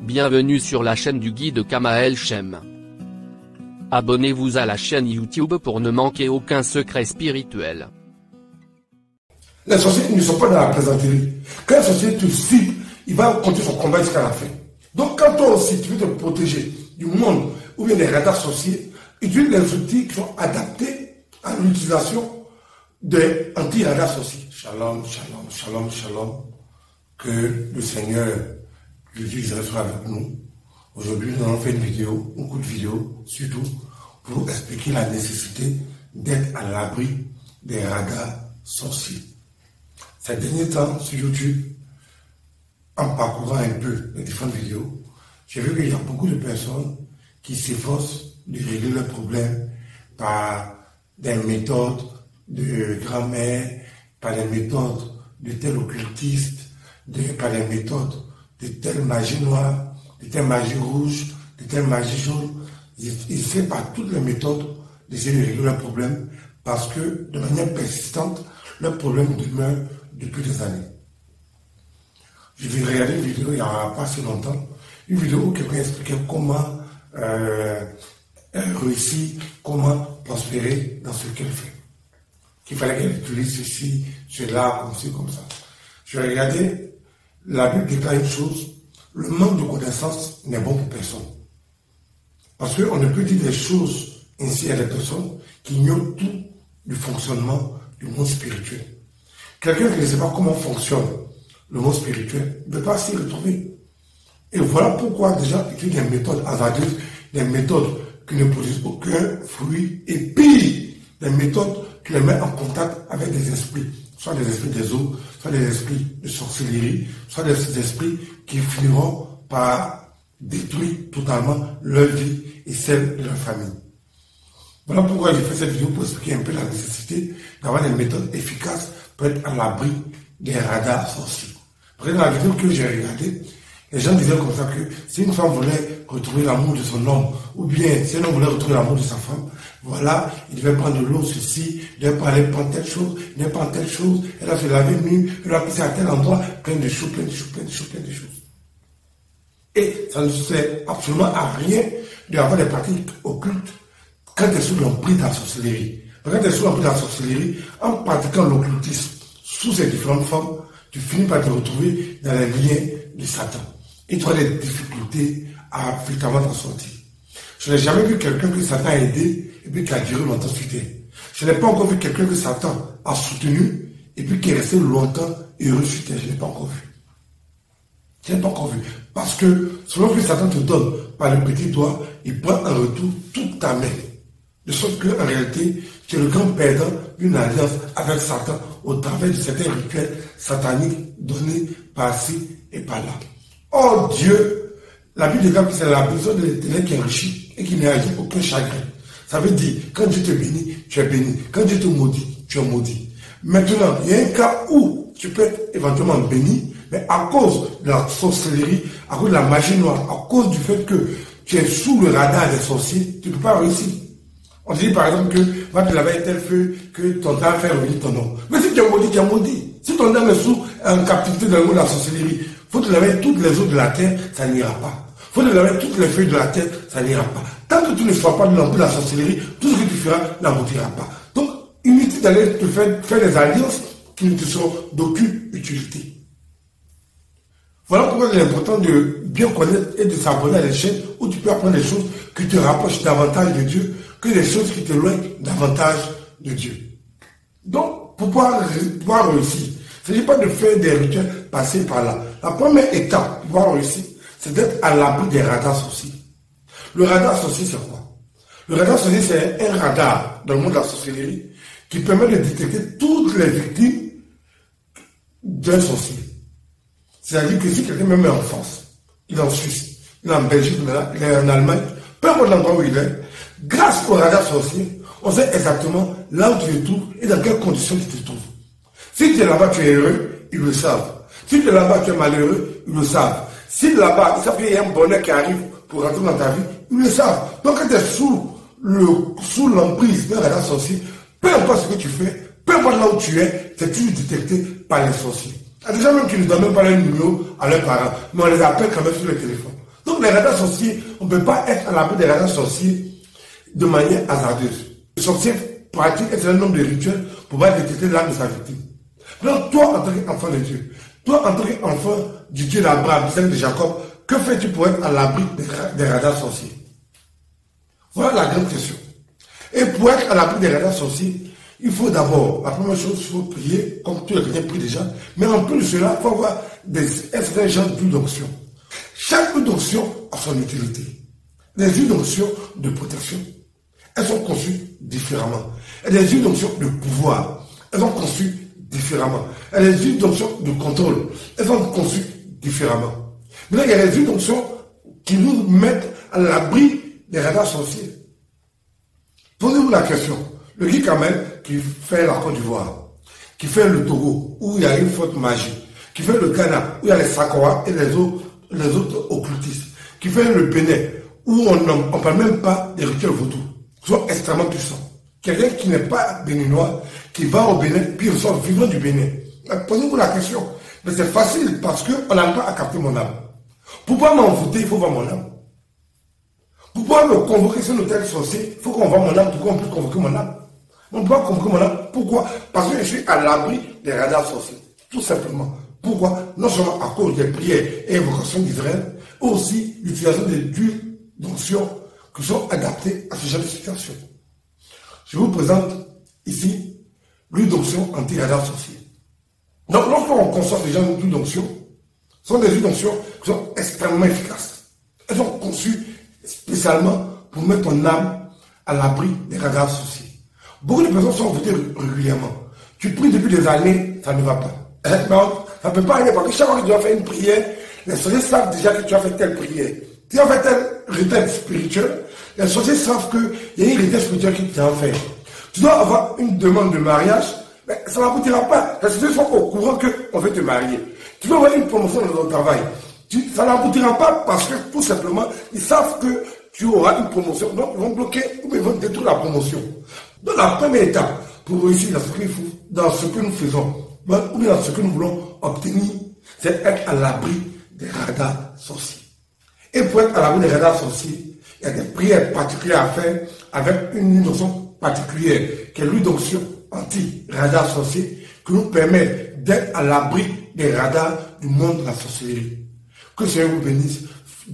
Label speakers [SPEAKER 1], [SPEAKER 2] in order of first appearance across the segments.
[SPEAKER 1] Bienvenue sur la chaîne du guide Kamael Chem. Abonnez-vous à la chaîne YouTube pour ne manquer aucun secret spirituel.
[SPEAKER 2] Les sorciers ne sont pas dans la plaisanterie. Quand un sorcier te cible, il va continuer son combat jusqu'à la fin. Donc quand toi aussi tu veux te protéger du monde ou bien des radars sorciers, utilise les outils qui sont adaptés à l'utilisation des anti-radars sorciers. Shalom, shalom, shalom, shalom. Que le Seigneur l'utilise soit avec nous. Aujourd'hui, nous allons faire une courte vidéo, surtout pour expliquer la nécessité d'être à l'abri des radars sorciers. Ces derniers temps, sur YouTube, en parcourant un peu les différentes vidéos, j'ai vu qu'il y a beaucoup de personnes qui s'efforcent de régler leurs problèmes par des méthodes de grand-mère, par des méthodes de tel occultiste, par des méthodes de telle magie noire, de telle magie rouge, de telle magie jaune. Ils essaient par toutes les méthodes d'essayer de régler leurs problèmes parce que de manière persistante, leurs problèmes demeurent depuis des années. Je vais regarder une vidéo il n'y a pas si longtemps, une vidéo où quelqu'un expliquait comment réussir, comment prospérer dans ce qu'elle fait. Qu'il fallait qu'elle utilise ceci, cela, comme ça. Je vais regarder, la Bible déclare une chose, le manque de connaissances n'est bon pour personne. Parce qu'on ne peut dire des choses ainsi à des personnes qui ignorent tout du fonctionnement du monde spirituel. Quelqu'un qui ne sait pas comment fonctionne le monde spirituel ne peut pas s'y retrouver. Et voilà pourquoi déjà il y a des méthodes hasardeuses, des méthodes qui ne produisent aucun fruit, et pire, des méthodes qui les mettent en contact avec des esprits, soit des esprits des eaux, soit des esprits de sorcellerie, soit des esprits qui finiront par détruire totalement leur vie et celle de leur famille. Voilà pourquoi j'ai fait cette vidéo pour expliquer un peu la nécessité d'avoir des méthodes efficaces pour être à l'abri des radars sorciers. Après, dans la vidéo que j'ai regardée, les gens disaient comme ça que si une femme voulait retrouver l'amour de son homme, ou bien si un homme voulait retrouver l'amour de sa femme, voilà, il devait prendre de l'eau, ceci, il devait prendre telle chose, il devait prendre telle chose, elle a se laver nu, elle a pisser à tel endroit, plein de choses, plein de choses, plein de choses, plein de choses. Et ça ne sert absolument à rien d'avoir des pratiques occultes quand tu es sous l'emprise de la sorcellerie. Quand tu es sous l'emprise de la sorcellerie, en pratiquant l'occultisme sous ces différentes formes, tu finis par te retrouver dans les liens de Satan. Et tu as des difficultés à fréquemment t'en sortir. Je n'ai jamais vu quelqu'un que Satan a aidé et puis qui a duré longtemps sur terre. Je n'ai pas encore vu quelqu'un que Satan a soutenu et puis qui est resté longtemps heureux sur terre. Je n'ai pas encore vu. Je n'ai pas encore vu. Parce que selon que Satan te donne par le petit doigt, il prend en retour toute ta main. De sorte qu'en réalité, tu es le grand perdant d'une alliance avec Satan au travers de certains rituels sataniques donnés par-ci et par-là. Oh Dieu, la Bible déclare que c'est la besoin de l'Éternel qui enrichit et qui n'agit aucun chagrin. Ça veut dire, quand Dieu te bénit, tu es béni. Quand Dieu te maudit, tu es maudit. Maintenant, il y a un cas où tu peux être éventuellement béni, mais à cause de la sorcellerie, à cause de la magie noire, à cause du fait que tu es sous le radar des sorciers, tu ne peux pas réussir. On dit par exemple que va te laver tel feu, que ton temps fait revenir ton nom. Mais si tu es maudit, tu es maudit. Si ton âme est sous en captivité dans le monde de la sorcellerie, faut te laver toutes les eaux de la terre, ça n'ira pas. Faut te laver toutes les feuilles de la terre, ça n'ira pas. Tant que tu ne sois pas dans de la sorcellerie, tout ce que tu feras n'aboutira pas. Donc, inutile d'aller te faire des alliances qui ne te seront d'aucune utilité. Voilà pourquoi il est important de bien connaître et de s'abonner à des chaînes où tu peux apprendre des choses qui te rapprochent davantage de Dieu que des choses qui t'éloignent davantage de Dieu. Donc, pour pouvoir réussir, il ne s'agit pas de faire des rituels passés par là. La première étape pour pouvoir réussir, c'est d'être à l'abri des radars sorciers. Le radar sorcier, c'est quoi? Le radar sorcier, c'est un radar dans le monde de la sorcellerie qui permet de détecter toutes les victimes d'un sorcier. C'est-à-dire que si quelqu'un me met en France, il est en Suisse, il est en Belgique, il est en Allemagne, peu importe l'endroit où il est, grâce au radar sorcier, on sait exactement là où tu te trouves et dans quelles conditions tu te trouves. Si tu es là-bas, tu es heureux, ils le savent. Si tu es là-bas, tu es malheureux, ils le savent. Si là-bas, ils savent qu'il y a un bonheur qui arrive pour rentrer dans ta vie, ils le savent. Donc quand tu es sous l'emprise d'un radar sorcier, peu importe ce que tu fais, peu importe là où tu es, c'est toujours détecté par les sorciers. Il y a des gens même qui ne donnent même pas leur numéro à leurs parents, mais on les appelle quand même sur le téléphone. Donc les radars sorciers, on ne peut pas être à l'abri des radars sorciers de manière hasardeuse. Le sorcier pratique un certain nombre de rituels pour pouvoir détecter l'âme de sa victime. Donc toi, en tant qu'enfant de Dieu, toi, en tant qu'enfant du Dieu d'Abraham, du Seigneur de Jacob, que fais-tu pour être à l'abri des radars sorciers? Voilà la grande question. Et pour être à l'abri des radars sorciers, il faut d'abord, la première chose, il faut prier, comme tous les chrétiens prient déjà, mais en plus de cela, il faut avoir un certain genre d'huile d'onction. Chaque huile d'onction a son utilité. Les huiles d'onction de protection, elles sont conçues différemment. Et les huiles d'onction de pouvoir, elles sont conçues différemment. Et les huiles d'onction de contrôle, elles sont conçues différemment. Maintenant, il y a les huiles d'onction qui nous mettent à l'abri des radars sorciers. Posez-vous la question. Le Guy Kamel qui fait la Côte d'Ivoire, qui fait le Togo, où il y a une faute magique, qui fait le Ghana, où il y a les Sakoa et les autres occultistes, qui fait le Bénin, où on ne parle même pas des rituels vaudous, qui sont extrêmement puissants. Quelqu'un qui n'est pas béninois, qui va au Bénin, puis il sort vivant du Bénin. Posez-vous la question. Mais c'est facile parce qu'on n'a pas à capter mon âme. Pour pouvoir m'envoûter, il faut voir mon âme. Pour pouvoir me convoquer sur l'hôtel sorcier, il faut qu'on voit mon âme, pour qu'on puisse convoquer mon âme. On ne peut pas convoquer mon âme. Pourquoi? Parce que je suis à l'abri des radars sorciers. Tout simplement. Pourquoi? Non seulement à cause des prières et invocations d'Israël, mais aussi l'utilisation des huiles d'onction qui sont adaptées à ce genre de situation. Je vous présente ici l'huile d'onction anti-radar sorcier. Donc, lorsqu'on consomme déjà une huile d'onction, ce sont des huiles d'onction qui sont extrêmement efficaces. Elles sont conçues spécialement pour mettre ton âme à l'abri des radars sorciers. Beaucoup de personnes sont votées régulièrement. Tu pries depuis des années, ça ne va pas. Non, ça ne peut pas aller parce que chaque fois que tu vas faire une prière, les sorciers savent déjà que tu as fait telle prière. Tu as fait tel rituel spirituel, les sorciers savent qu'il y a une rituel spirituel qui t'a fait. Tu dois avoir une demande de mariage, mais ça n'aboutira pas. Les sorciers sont au courant qu'on veut te marier. Tu dois avoir une promotion dans ton travail. Ça n'aboutira pas parce que tout simplement, ils savent que tu auras une promotion. Donc, ils vont bloquer ou ils vont détruire la promotion. Donc, la première étape pour réussir dans ce que nous faisons, ou bien dans ce que nous voulons obtenir, c'est être à l'abri des radars sorciers. Et pour être à l'abri des radars sorciers, il y a des prières particulières à faire avec une notion particulière, qui est l'huile d'onction anti-radar sorcier, qui nous permet d'être à l'abri des radars du monde de la sorcellerie. Que le Seigneur vous bénisse.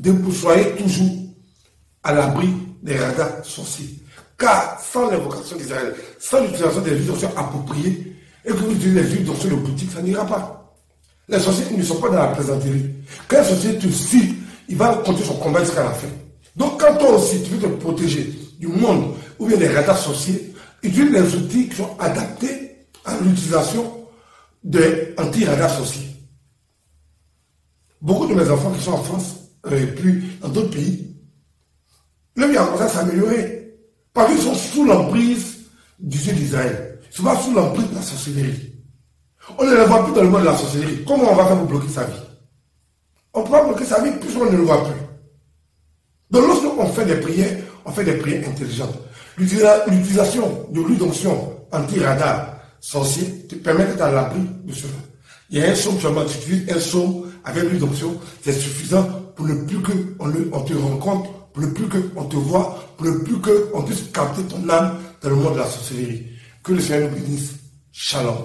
[SPEAKER 2] Vous soyez toujours à l'abri des radars sorciers. Car sans l'invocation d'Israël, sans l'utilisation des huiles d'onction appropriées, et que vous utilisez les huiles d'onction de boutique, ça n'ira pas. Les sorciers ne sont pas dans la plaisanterie. Quand un sorcier te cible, il va continuer son combat jusqu'à la fin. Donc quand toi aussi tu veux te protéger du monde ou bien des radars sorciers, utilise les outils qui sont adaptés à l'utilisation des anti-radars sorciers. Beaucoup de mes enfants qui sont en France et puis dans d'autres pays, leur vie a commencé à s'améliorer. Parce qu'ils sont sous l'emprise du Dieu d'Israël. Ils sont pas sous l'emprise de la sorcellerie. On ne les voit plus dans le monde de la sorcellerie. Comment on va faire pour bloquer sa vie? On ne peut pas bloquer sa vie puisqu'on ne le voit plus. Donc lorsqu'on fait des prières intelligentes. L'utilisation de l'huile d'onction anti-radar sorcier te permet d'être à l'abri de cela. Il y a un somme, tu utilises un somme avec l'huile d'onction, c'est suffisant pour ne plus qu'on te rencontre, pour ne plus qu'on te voit, pour ne plus qu'on puisse capter ton âme dans le monde de la sorcellerie. Que le Seigneur nous bénisse. Shalom.